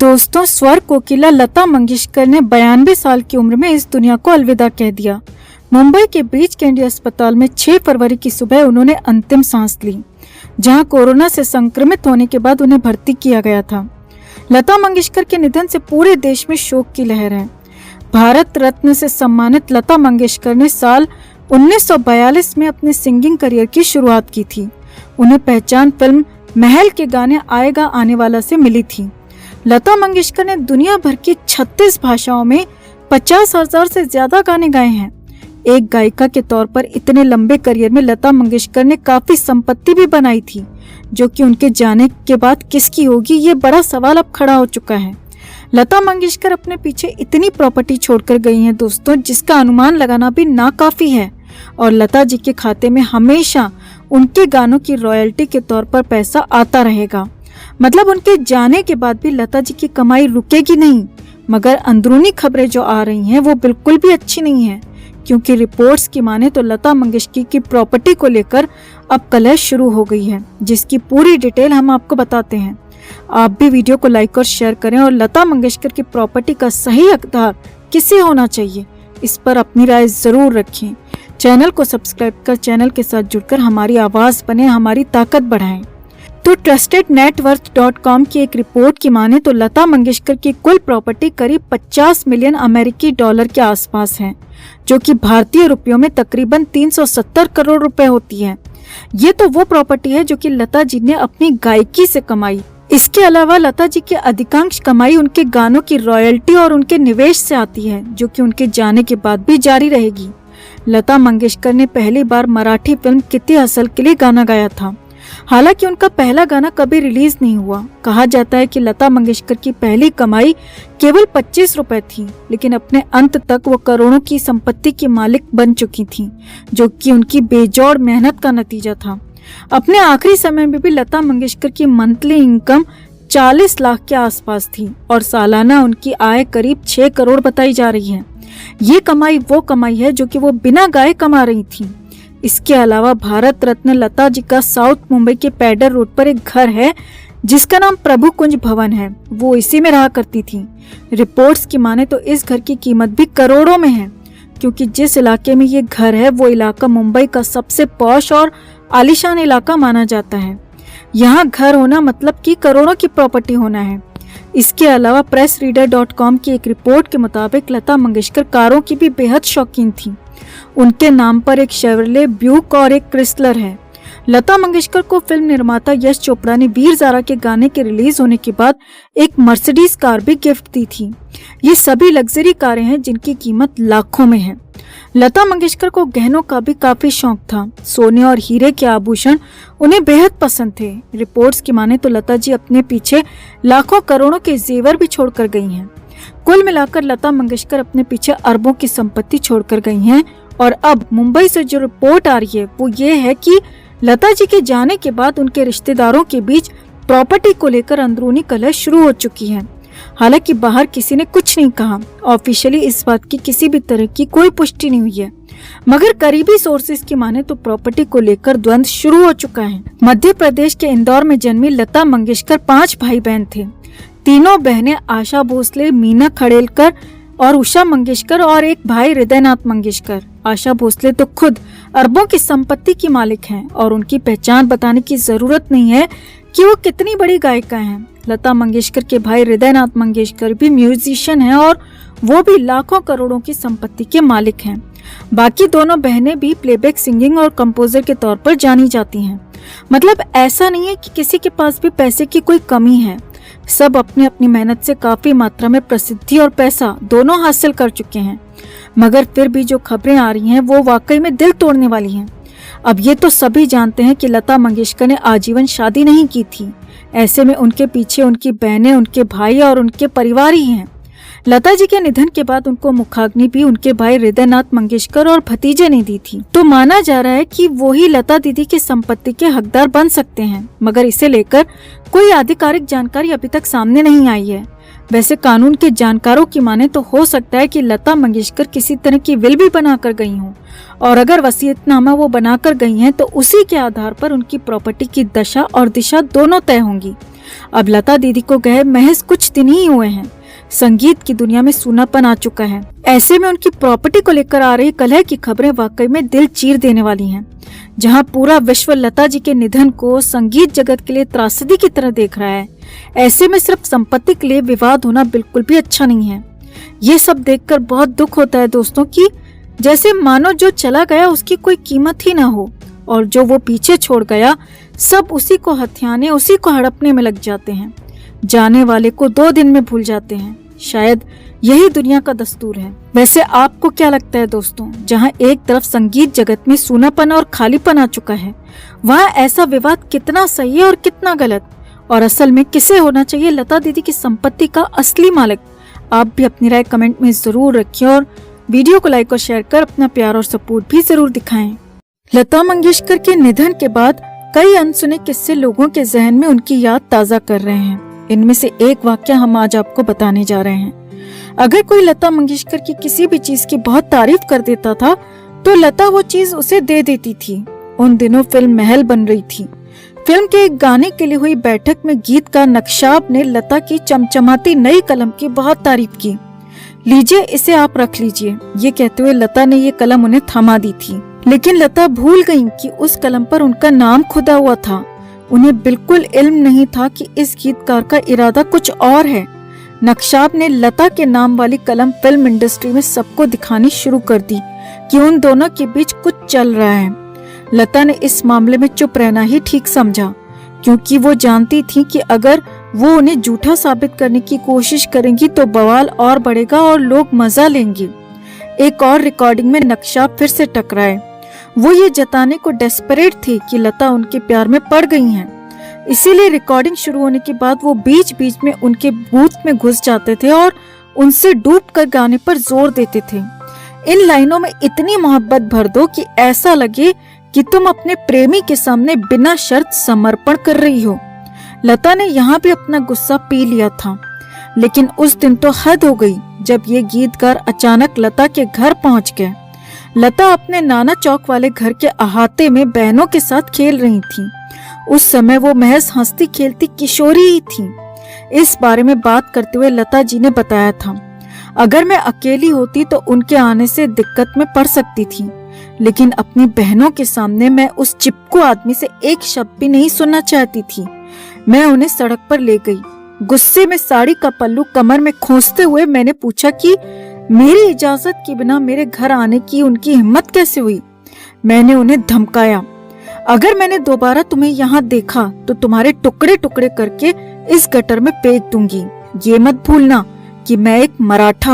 दोस्तों, स्वर कोकिला लता मंगेशकर ने 92 साल की उम्र में इस दुनिया को अलविदा कह दिया। मुंबई के ब्रीच कैंडी अस्पताल में 6 फरवरी की सुबह उन्होंने अंतिम सांस ली, जहां कोरोना से संक्रमित होने के बाद उन्हें भर्ती किया गया था। लता मंगेशकर के निधन से पूरे देश में शोक की लहर है। भारत रत्न से सम्मानित लता मंगेशकर ने साल 1942 में अपने सिंगिंग करियर की शुरुआत की थी। उन्हें पहचान फिल्म महल के गाने आएगा आने वाला से मिली थी। लता मंगेशकर ने दुनिया भर की 36 भाषाओं में 50,000 से ज्यादा गाने गाए हैं। एक गायिका के तौर पर इतने लंबे करियर में लता मंगेशकर ने काफी संपत्ति भी बनाई थी, जो कि उनके जाने के बाद किसकी होगी, ये बड़ा सवाल अब खड़ा हो चुका है। लता मंगेशकर अपने पीछे इतनी प्रॉपर्टी छोड़कर गई हैं दोस्तों, जिसका अनुमान लगाना भी नाकाफी है। और लता जी के खाते में हमेशा उनके गानों की रॉयल्टी के तौर पर पैसा आता रहेगा। मतलब उनके जाने के बाद भी लता जी की कमाई रुकेगी नहीं। मगर अंदरूनी खबरें जो आ रही हैं वो बिल्कुल भी अच्छी नहीं है, क्योंकि रिपोर्ट्स की माने तो लता मंगेशकर की प्रॉपर्टी को लेकर अब कलह शुरू हो गई है, जिसकी पूरी डिटेल हम आपको बताते हैं। आप भी वीडियो को लाइक और शेयर करें और लता मंगेशकर की प्रॉपर्टी का सही हकदार किसे होना चाहिए, इस पर अपनी राय जरूर रखें। चैनल को सब्सक्राइब कर चैनल के साथ जुड़कर हमारी आवाज बने, हमारी ताकत बढ़ाएं। तो TrustedNetWorth.com की एक रिपोर्ट की माने तो लता मंगेशकर की कुल प्रॉपर्टी करीब 50 मिलियन अमेरिकी डॉलर के आसपास है, जो कि भारतीय रुपयों में तकरीबन 370 करोड़ रुपए होती है। ये तो वो प्रॉपर्टी है जो कि लता जी ने अपनी गायकी से कमाई। इसके अलावा लता जी की अधिकांश कमाई उनके गानों की रॉयल्टी और उनके निवेश से आती है, जो कि उनके जाने के बाद भी जारी रहेगी। लता मंगेशकर ने पहली बार मराठी फिल्म किती हसल के लिए गाना गाया था। हालांकि उनका पहला गाना कभी रिलीज नहीं हुआ। कहा जाता है कि लता मंगेशकर की पहली कमाई केवल 25 रुपए थी, लेकिन अपने अंत तक वो करोड़ों की संपत्ति की मालिक बन चुकी थी, जो कि उनकी बेजोड़ मेहनत का नतीजा था। अपने आखिरी समय में भी लता मंगेशकर की मंथली इनकम 40 लाख के आसपास थी और सालाना उनकी आय करीब 6 करोड़ बताई जा रही है। ये कमाई वो कमाई है जो कि वो बिना गाए कमा रही थी। इसके अलावा भारत रत्न लता जी का साउथ मुंबई के पैडर रोड पर एक घर है, जिसका नाम प्रभु कुंज भवन है। वो इसी में रहा करती थी। रिपोर्ट्स की माने तो इस घर की कीमत भी करोड़ों में है, क्योंकि जिस इलाके में ये घर है वो इलाका मुंबई का सबसे पॉश और आलीशान इलाका माना जाता है। यहाँ घर होना मतलब कि करोड़ों की प्रॉपर्टी होना है। इसके अलावा PressReader.com की एक रिपोर्ट के मुताबिक लता मंगेशकर कारों की भी बेहद शौकीन थी। उनके नाम पर एक शेवरले ब्यूक और एक क्रिसलर है। लता मंगेशकर को फिल्म निर्माता यश चोपड़ा ने वीर ज़ारा के गाने के रिलीज होने के बाद एक मर्सिडीज कार भी गिफ्ट दी थी। ये सभी लग्जरी कारें हैं जिनकी कीमत लाखों में है। लता मंगेशकर को गहनों का भी काफी शौक था। सोने और हीरे के आभूषण उन्हें बेहद पसंद थे। रिपोर्ट्स की माने तो लता जी अपने पीछे लाखों करोड़ों के जेवर भी छोड़कर गई हैं। कुल मिलाकर लता मंगेशकर अपने पीछे अरबों की संपत्ति छोड़कर गई हैं। और अब मुंबई से जो रिपोर्ट आ रही है वो ये है कि लता जी के जाने के बाद उनके रिश्तेदारों के बीच प्रॉपर्टी को लेकर अंदरूनी कलह शुरू हो चुकी है। हालांकि बाहर किसी ने कुछ नहीं कहा। ऑफिशियली इस बात की किसी भी तरह की कोई पुष्टि नहीं हुई है, मगर करीबी सोर्सेज की माने तो प्रॉपर्टी को लेकर द्वंद्व शुरू हो चुका है। मध्य प्रदेश के इंदौर में जन्मी लता मंगेशकर 5 भाई बहन थे। तीनों बहनें आशा भोसले, मीना खड़ेलकर और उषा मंगेशकर और एक भाई हृदयनाथ मंगेशकर। आशा भोसले तो खुद अरबों की संपत्ति की मालिक हैं और उनकी पहचान बताने की जरूरत नहीं है कि वो कितनी बड़ी गायिका हैं। लता मंगेशकर के भाई हृदयनाथ मंगेशकर भी म्यूजिशियन हैं और वो भी लाखों करोड़ों की संपत्ति के मालिक हैं। बाकी दोनों बहनें भी प्लेबैक सिंगिंग और कंपोजर के तौर पर जानी जाती हैं। मतलब ऐसा नहीं है कि किसी के पास भी पैसे की कोई कमी है। सब अपनी अपनी मेहनत से काफी मात्रा में प्रसिद्धि और पैसा दोनों हासिल कर चुके हैं। मगर फिर भी जो खबरें आ रही हैं वो वाकई में दिल तोड़ने वाली हैं। अब ये तो सभी जानते हैं कि लता मंगेशकर ने आजीवन शादी नहीं की थी। ऐसे में उनके पीछे उनकी बहनें, उनके भाई और उनके परिवार ही हैं। लता जी के निधन के बाद उनको मुखाग्नि भी उनके भाई हृदयनाथ मंगेशकर और भतीजे ने दी थी। तो माना जा रहा है कि वो ही लता दीदी की संपत्ति के हकदार बन सकते हैं, मगर इसे लेकर कोई आधिकारिक जानकारी अभी तक सामने नहीं आई है। वैसे कानून के जानकारों की माने तो हो सकता है कि लता मंगेशकर किसी तरह की विल भी बनाकर गई हों, और अगर वसीयतनामा वो बनाकर गई हैं तो उसी के आधार पर उनकी प्रॉपर्टी की दशा और दिशा दोनों तय होंगी। अब लता दीदी को गए महज कुछ दिन ही हुए हैं। संगीत की दुनिया में सूनापन आ चुका है। ऐसे में उनकी प्रॉपर्टी को लेकर आ रही कलह की खबरें वाकई में दिल चीर देने वाली हैं। जहां पूरा विश्व लता जी के निधन को संगीत जगत के लिए त्रासदी की तरह देख रहा है, ऐसे में सिर्फ संपत्ति के लिए विवाद होना बिल्कुल भी अच्छा नहीं है। ये सब देखकर बहुत दुख होता है दोस्तों, कि जैसे मानो जो चला गया उसकी कोई कीमत ही ना हो, और जो वो पीछे छोड़ गया सब उसी को हथियाने, उसी को हड़पने में लग जाते हैं। जाने वाले को 2 दिन में भूल जाते हैं। शायद यही दुनिया का दस्तूर है। वैसे आपको क्या लगता है दोस्तों, जहां एक तरफ संगीत जगत में सूनापन और खालीपन आ चुका है, वहां ऐसा विवाद कितना सही है और कितना गलत, और असल में किसे होना चाहिए लता दीदी की संपत्ति का असली मालिक? आप भी अपनी राय कमेंट में जरूर रखिए और वीडियो को लाइक और शेयर कर अपना प्यार और सपोर्ट भी जरूर दिखाएं। लता मंगेशकर के निधन के बाद कई अनसुने किस्से लोगों के जहन में उनकी याद ताजा कर रहे हैं। इनमें से एक वाक्य हम आज आपको बताने जा रहे हैं। अगर कोई लता मंगेशकर की किसी भी चीज की बहुत तारीफ कर देता था तो लता वो चीज उसे दे देती थी। उन दिनों फिल्म महल बन रही थी। फिल्म के एक गाने के लिए हुई बैठक में गीतकार नक्शाब ने लता की चमचमाती नई कलम की बहुत तारीफ की। लीजिए, इसे आप रख लीजिए, ये कहते हुए लता ने ये कलम उन्हें थमा दी थी। लेकिन लता भूल गयी कि उस कलम पर उनका नाम खुदा हुआ था। उन्हें बिल्कुल इल्म नहीं था कि इस गीतकार का इरादा कुछ और है। नक्शाब ने लता के नाम वाली कलम फिल्म इंडस्ट्री में सबको दिखानी शुरू कर दी कि उन दोनों के बीच कुछ चल रहा है। लता ने इस मामले में चुप रहना ही ठीक समझा, क्योंकि वो जानती थी कि अगर वो उन्हें झूठा साबित करने की कोशिश करेंगी तो बवाल और बढ़ेगा और लोग मजा लेंगे। एक और रिकॉर्डिंग में नक्शाब फिर से टकराए। वो ये जताने को डेस्परेट थे कि लता उनके प्यार में पड़ गई हैं। इसीलिए रिकॉर्डिंग शुरू होने के बाद वो बीच बीच में उनके बूथ में घुस जाते थे और उनसे डूबकर गाने पर जोर देते थे। इन लाइनों में इतनी मोहब्बत भर दो कि ऐसा लगे कि तुम अपने प्रेमी के सामने बिना शर्त समर्पण कर रही हो। लता ने यहाँ भी अपना गुस्सा पी लिया था, लेकिन उस दिन तो हद हो गई जब ये गीतकार अचानक लता के घर पहुँच गए। लता अपने नाना चौक वाले घर के अहाते में बहनों के साथ खेल रही थी। उस समय वो महज हंसती खेलती किशोरी ही थी। इस बारे में बात करते हुए लता जी ने बताया था, अगर मैं अकेली होती तो उनके आने से दिक्कत में पड़ सकती थी, लेकिन अपनी बहनों के सामने मैं उस चिपकू आदमी से एक शब्द भी नहीं सुनना चाहती थी। मैं उन्हें सड़क पर ले गई। गुस्से में साड़ी का पल्लू कमर में खोसते हुए मैंने पूछा कि मेरी इजाजत के बिना मेरे घर आने की उनकी हिम्मत कैसे हुई। मैंने उन्हें धमकाया, अगर मैंने दोबारा तुम्हें यहाँ देखा तो तुम्हारे टुकड़े टुकड़े करके इस गटर में फेंक दूंगी। ये मत भूलना कि मैं एक मराठा